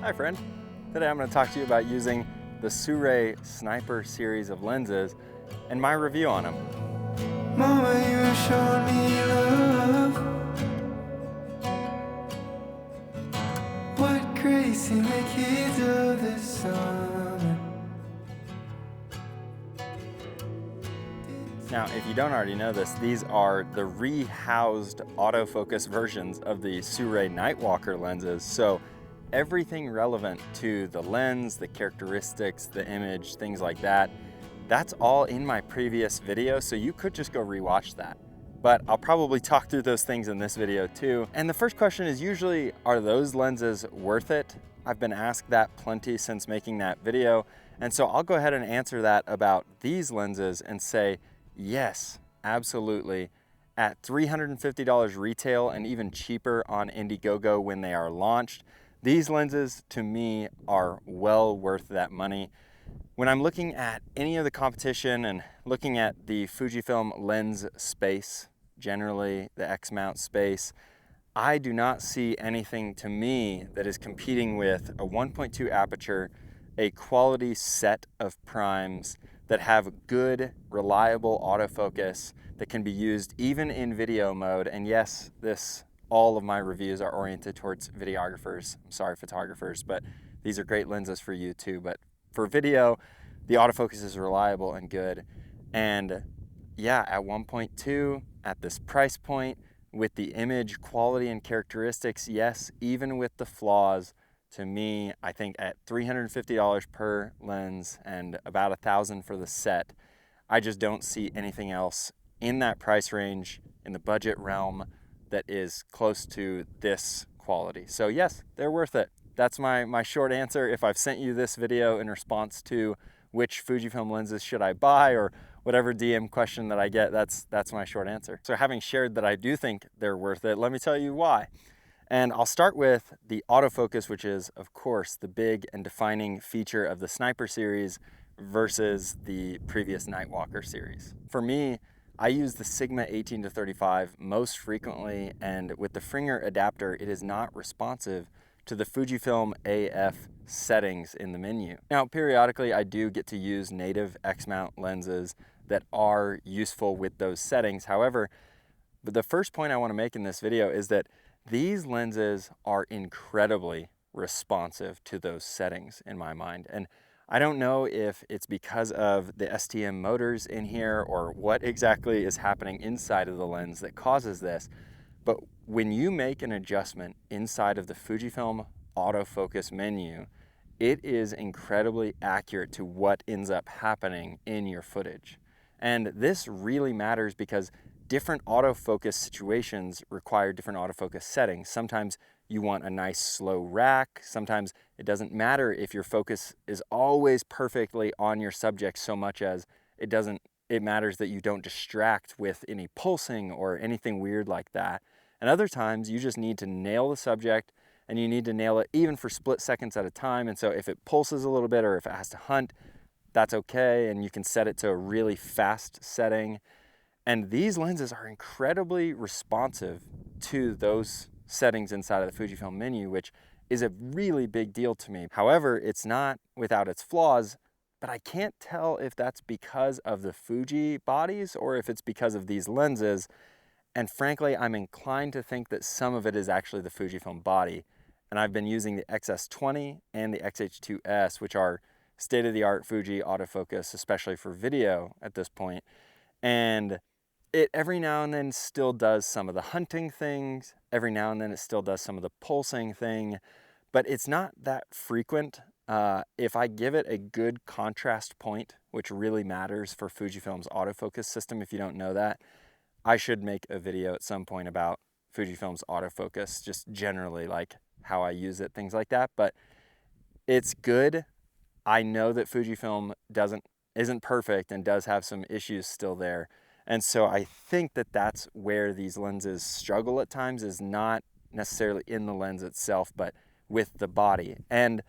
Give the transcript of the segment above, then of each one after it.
Hi friend, today I'm going to talk to you about using the SIRUI Sniper series of lenses and my review on them. Mama, you showed me love. What grace in the kids of the summer. Now, if you don't already know this, these are the rehoused autofocus versions of the SIRUI Nightwalker lenses. So everything relevant to the lens, the characteristics, the image, things like that, that's all in my previous video. So you could just go rewatch that. But I'll probably talk through those things in this video too. And the first question is usually, are those lenses worth it? I've been asked that plenty since making that video. And so I'll go ahead and answer that about these lenses and say, yes, absolutely. At $350 retail and even cheaper on Indiegogo when they are launched, these lenses to me are well worth that money. When I'm looking at any of the competition and looking at the Fujifilm lens space, generally the X-mount space, I do not see anything to me that is competing with a 1.2 aperture, a quality set of primes that have good, reliable autofocus that can be used even in video mode. And yes, all of my reviews are oriented towards videographers. I'm sorry, photographers, but these are great lenses for you too. But for video, the autofocus is reliable and good. And yeah, at 1.2, at this price point, with the image quality and characteristics, yes, even with the flaws, to me, I think at $350 per lens and about $1,000 for the set, I just don't see anything else in that price range, in the budget realm, that is close to this quality. So yes, they're worth it. That's my short answer. If I've sent you this video in response to which Fujifilm lenses should I buy or whatever DM question that I get, that's my short answer. So having shared that I do think they're worth it, let me tell you why. And I'll start with the autofocus, which is, of course, the big and defining feature of the Sniper series versus the previous Nightwalker series. For me, I use the Sigma 18-35 most frequently, and with the Fringer adapter, it is not responsive to the Fujifilm AF settings in the menu. Now, periodically, I do get to use native X-mount lenses that are useful with those settings. However, the first point I want to make in this video is that these lenses are incredibly responsive to those settings in my mind. And I don't know if it's because of the STM motors in here or what exactly is happening inside of the lens that causes this. But when you make an adjustment inside of the Fujifilm autofocus menu, it is incredibly accurate to what ends up happening in your footage. And this really matters because different autofocus situations require different autofocus settings. Sometimes you want a nice slow rack. Sometimes it doesn't matter if your focus is always perfectly on your subject so much as it matters that you don't distract with any pulsing or anything weird like that. And other times you just need to nail the subject, and you need to nail it even for split seconds at a time. And so if it pulses a little bit or if it has to hunt, that's okay. And you can set it to a really fast setting. And these lenses are incredibly responsive to those settings inside of the Fujifilm menu, which is a really big deal to me. However, it's not without its flaws, but I can't tell if that's because of the Fuji bodies or if it's because of these lenses. And frankly, I'm inclined to think that some of it is actually the Fujifilm body. And I've been using the XS20 and the XH2S, which are state-of-the-art Fuji autofocus, especially for video at this point. And it every now and then still does some of the hunting things. Every now and then it still does some of the pulsing thing, but it's not that frequent. If I give it a good contrast point, which really matters for Fujifilm's autofocus system, if you don't know that, I should make a video at some point about Fujifilm's autofocus, just generally like how I use it, things like that, but it's good. I know that Fujifilm isn't perfect and does have some issues still there. And so I think that that's where these lenses struggle at times, is not necessarily in the lens itself, but with the body. And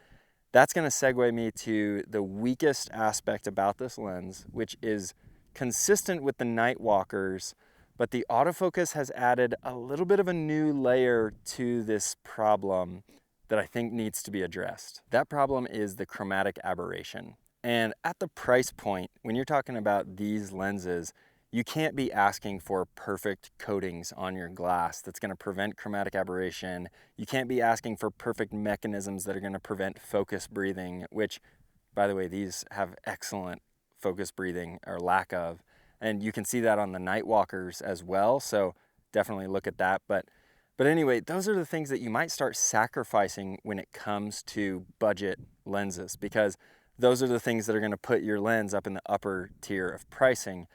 that's going to segue me to the weakest aspect about this lens, which is consistent with the Nightwalkers, but the autofocus has added a little bit of a new layer to this problem that I think needs to be addressed. That problem is the chromatic aberration. And at the price point, when you're talking about these lenses, you can't be asking for perfect coatings on your glass that's going to prevent chromatic aberration. You can't be asking for perfect mechanisms that are going to prevent focus breathing, which, by the way, these have excellent focus breathing or lack of. And you can see that on the Nightwalkers as well. So definitely look at that. But anyway, those are the things that you might start sacrificing when it comes to budget lenses, because those are the things that are going to put your lens up in the upper tier of pricing.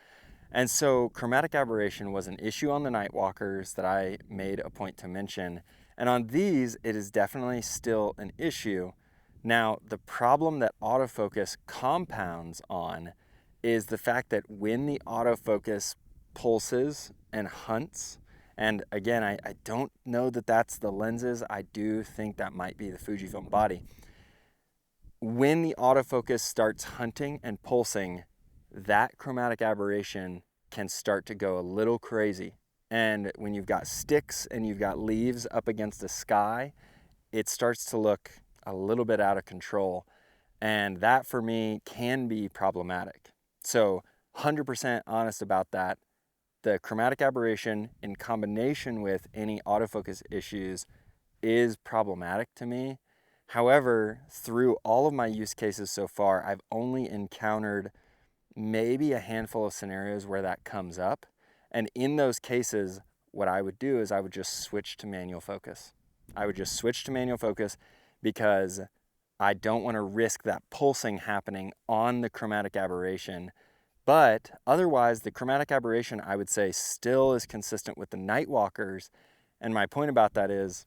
And so chromatic aberration was an issue on the Nightwalkers that I made a point to mention. And on these, it is definitely still an issue. Now, the problem that autofocus compounds on is the fact that when the autofocus pulses and hunts, and again, I don't know that that's the lenses. I do think that might be the Fujifilm body. When the autofocus starts hunting and pulsing, that chromatic aberration can start to go a little crazy. And when you've got sticks and you've got leaves up against the sky, it starts to look a little bit out of control. And that for me can be problematic. So 100% honest about that. The chromatic aberration in combination with any autofocus issues is problematic to me. However, through all of my use cases so far, I've only encountered maybe a handful of scenarios where that comes up. And in those cases, what I would do is I would just switch to manual focus. I would just switch to manual focus because I don't want to risk that pulsing happening on the chromatic aberration. But otherwise, the chromatic aberration, I would say, still is consistent with the Nightwalkers. And my point about that is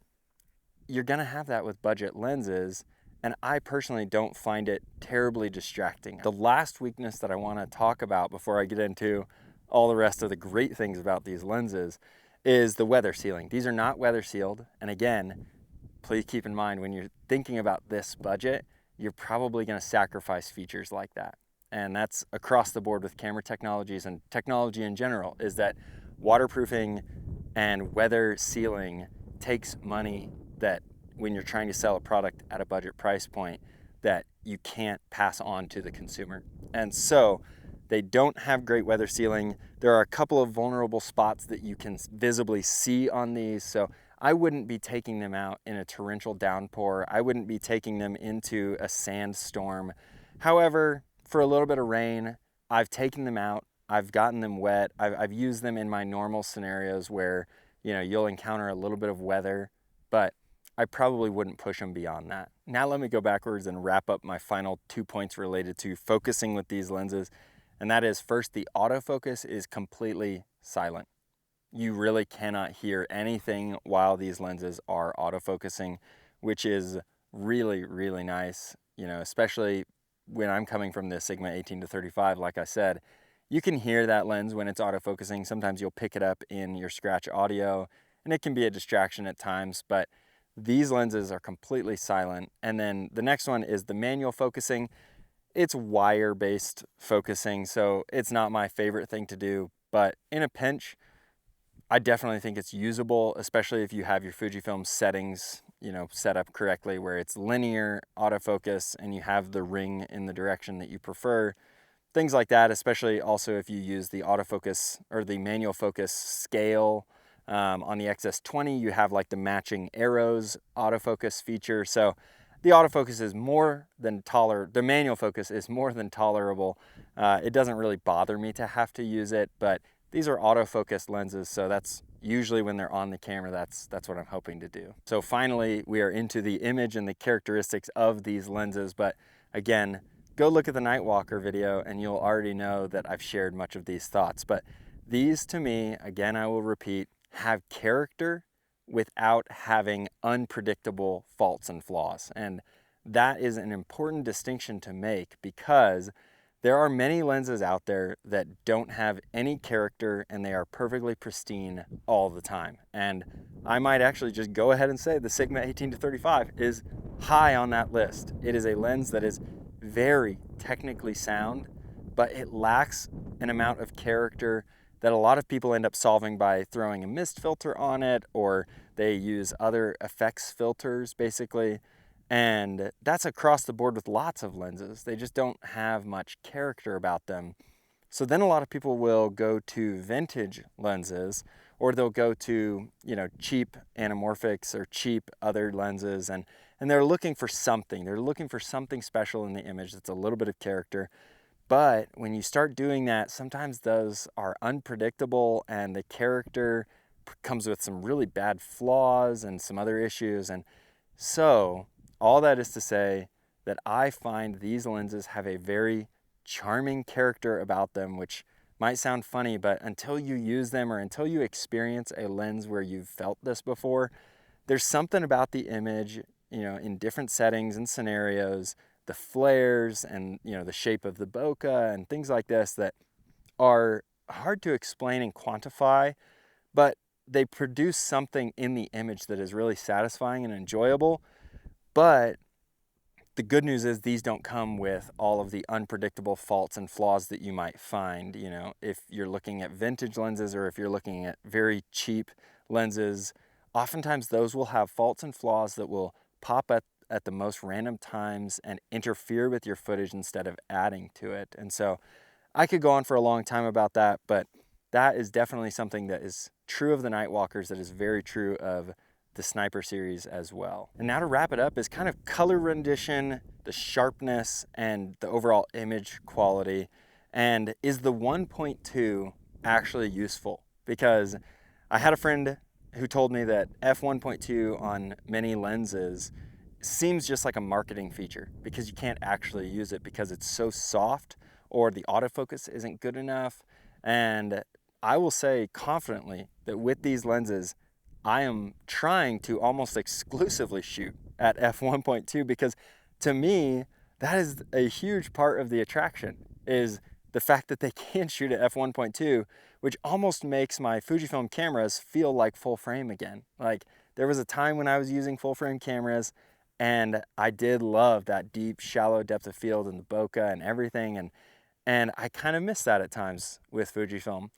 you're going to have that with budget lenses. And I personally don't find it terribly distracting. The last weakness that I want to talk about before I get into all the rest of the great things about these lenses is the weather sealing. These are not weather sealed. And again, please keep in mind when you're thinking about this budget, you're probably going to sacrifice features like that. And that's across the board with camera technologies and technology in general, is that waterproofing and weather sealing takes money that when you're trying to sell a product at a budget price point that you can't pass on to the consumer. And so they don't have great weather sealing. There are a couple of vulnerable spots that you can visibly see on these. So I wouldn't be taking them out in a torrential downpour. I wouldn't be taking them into a sandstorm. However, for a little bit of rain, I've taken them out. I've gotten them wet. I've used them in my normal scenarios where, you'll encounter a little bit of weather, but I probably wouldn't push them beyond that. Now let me go backwards and wrap up my final 2 points related to focusing with these lenses. And that is, first, the autofocus is completely silent. You really cannot hear anything while these lenses are autofocusing, which is really, really nice, especially when I'm coming from the Sigma 18-35, like I said. You can hear that lens when it's autofocusing. Sometimes you'll pick it up in your scratch audio, and it can be a distraction at times, but these lenses are completely silent. And then the next one is the manual focusing. It's wire-based focusing, so it's not my favorite thing to do, but in a pinch, I definitely think it's usable, especially if you have your Fujifilm settings, set up correctly, where it's linear autofocus and you have the ring in the direction that you prefer. Things like that, especially also if you use the autofocus or the manual focus scale. On the XS20, you have like the matching arrows autofocus feature. So the autofocus is more than the manual focus is more than tolerable. It doesn't really bother me to have to use it, but these are autofocus lenses, so that's usually when they're on the camera, that's what I'm hoping to do. So finally, we are into the image and the characteristics of these lenses, but again, go look at the Nightwalker video and you'll already know that I've shared much of these thoughts. But these, to me, again, I will repeat, have character without having unpredictable faults and flaws. And that is an important distinction to make, because there are many lenses out there that don't have any character and they are perfectly pristine all the time. And I might actually just go ahead and say the Sigma 18-35 is high on that list. It is a lens that is very technically sound, but it lacks an amount of character that a lot of people end up solving by throwing a mist filter on it, or They use other effects filters basically, and that's across the board with lots of lenses. They just don't have much character about them. So then a lot of people will go to vintage lenses, or they'll go to, cheap anamorphics or cheap other lenses, and they're looking for something. They're looking for something special in the image that's a little bit of character. But when you start doing that, sometimes those are unpredictable, and the character comes with some really bad flaws and some other issues. And so all that is to say that I find these lenses have a very charming character about them, which might sound funny, but until you use them or until you experience a lens where you've felt this before, there's something about the image, in different settings and scenarios, the flares and, the shape of the bokeh and things like this that are hard to explain and quantify, but they produce something in the image that is really satisfying and enjoyable. But the good news is these don't come with all of the unpredictable faults and flaws that you might find, if you're looking at vintage lenses or if you're looking at very cheap lenses. Oftentimes those will have faults and flaws that will pop at the most random times and interfere with your footage instead of adding to it. And so I could go on for a long time about that, but that is definitely something that is true of the Nightwalkers, that is very true of the Sniper series as well. And now to wrap it up is kind of color rendition, the sharpness, and the overall image quality. And is the 1.2 actually useful? Because I had a friend who told me that f1.2 on many lenses seems just like a marketing feature because you can't actually use it because it's so soft or the autofocus isn't good enough. And I will say confidently that with these lenses, I am trying to almost exclusively shoot at f1.2 because to me, that is a huge part of the attraction, is the fact that they can shoot at f1.2, which almost makes my Fujifilm cameras feel like full frame again. Like there was a time when I was using full frame cameras and I did love that deep, shallow depth of field and the bokeh and everything. And I kind of miss that at times with Fujifilm.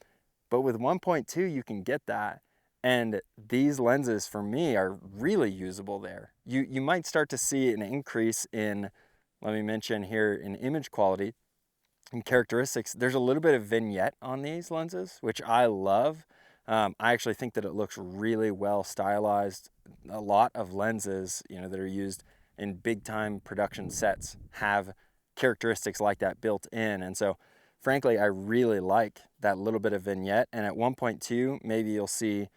But with 1.2, you can get that. And these lenses for me are really usable there. You might start to see an increase in, let me mention here, in image quality and characteristics. There's a little bit of vignette on these lenses, which I love. I actually think that it looks really well stylized. A lot of lenses, that are used in big time production sets have characteristics like that built in. And so frankly, I really like that little bit of vignette. And at 1.2, maybe you'll see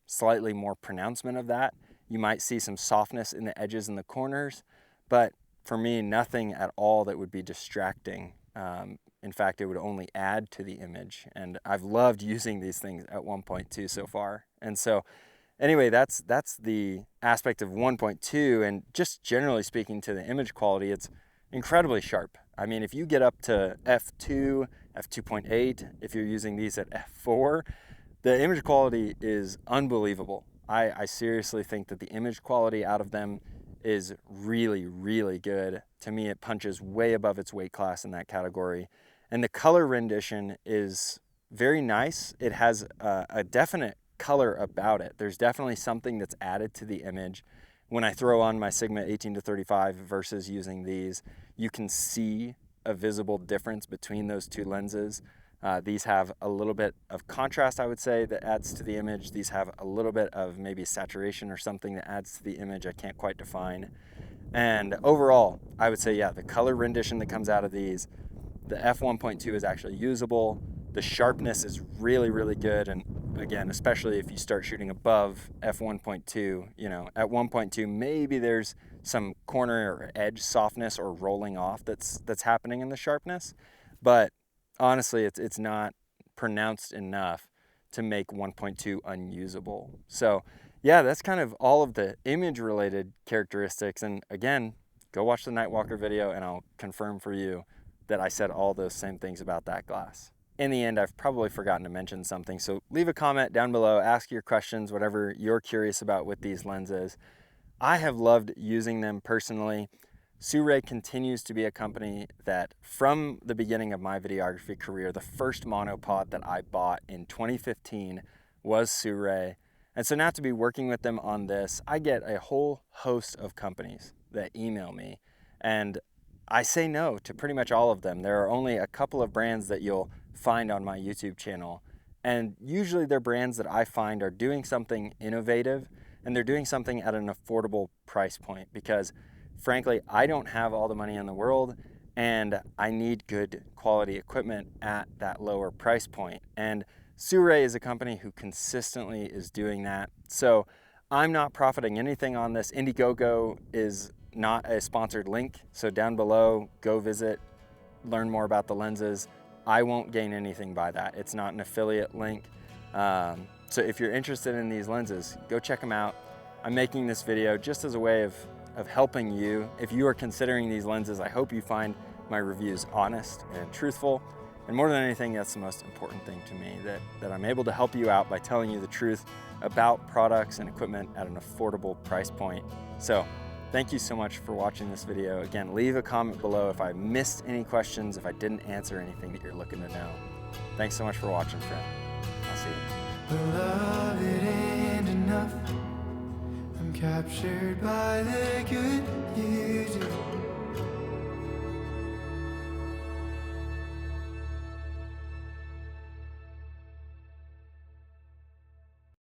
slightly more pronouncement of that. You might see some softness in the edges and the corners, but for me, nothing at all that would be distracting. In fact, it would only add to the image. And I've loved using these things at 1.2 so far. And so anyway, that's the aspect of 1.2. And just generally speaking to the image quality, it's incredibly sharp. I mean, if you get up to f2, f2.8, if you're using these at f4, the image quality is unbelievable. I seriously think that the image quality out of them is really, really good. To me, it punches way above its weight class in that category. And the color rendition is very nice. It has a definite color about it. There's definitely something that's added to the image. When I throw on my Sigma 18-35 versus using these, you can see a visible difference between those two lenses. These have a little bit of contrast, I would say, that adds to the image. These have a little bit of maybe saturation or something that adds to the image. I can't quite define. And overall, I would say, yeah, the color rendition that comes out of these, the f1.2 is actually usable. The sharpness is really, really good. And again, especially if you start shooting above f1.2, at 1.2, maybe there's some corner or edge softness or rolling off that's happening in the sharpness. But honestly, it's not pronounced enough to make 1.2 unusable. So yeah, that's kind of all of the image related characteristics. And again, go watch the Nightwalker video and I'll confirm for you that I said all those same things about that glass. In the end, I've probably forgotten to mention something. So leave a comment down below, ask your questions, whatever you're curious about with these lenses. I have loved using them personally. SIRUI continues to be a company that from the beginning of my videography career, the first monopod that I bought in 2015 was SIRUI. And so now to be working with them on this, I get a whole host of companies that email me, and I say no to pretty much all of them. There are only a couple of brands that you'll find on my YouTube channel, and usually they're brands that I find are doing something innovative, and they're doing something at an affordable price point, because frankly, I don't have all the money in the world, and I need good quality equipment at that lower price point. And SIRUI is a company who consistently is doing that. So I'm not profiting anything on this. Indiegogo is not a sponsored link. So down below, go visit, learn more about the lenses. I won't gain anything by that. It's not an affiliate link. So if you're interested in these lenses, go check them out. I'm making this video just as a way of helping you. If you are considering these lenses, I hope you find my reviews honest and truthful. And more than anything, that's the most important thing to me, that I'm able to help you out by telling you the truth about products and equipment at an affordable price point. So thank you so much for watching this video. Again, leave a comment below if I missed any questions, if I didn't answer anything that you're looking to know. Thanks so much for watching, friend. I'll see you. Well, love, it ain't enough. I'm captured by the good.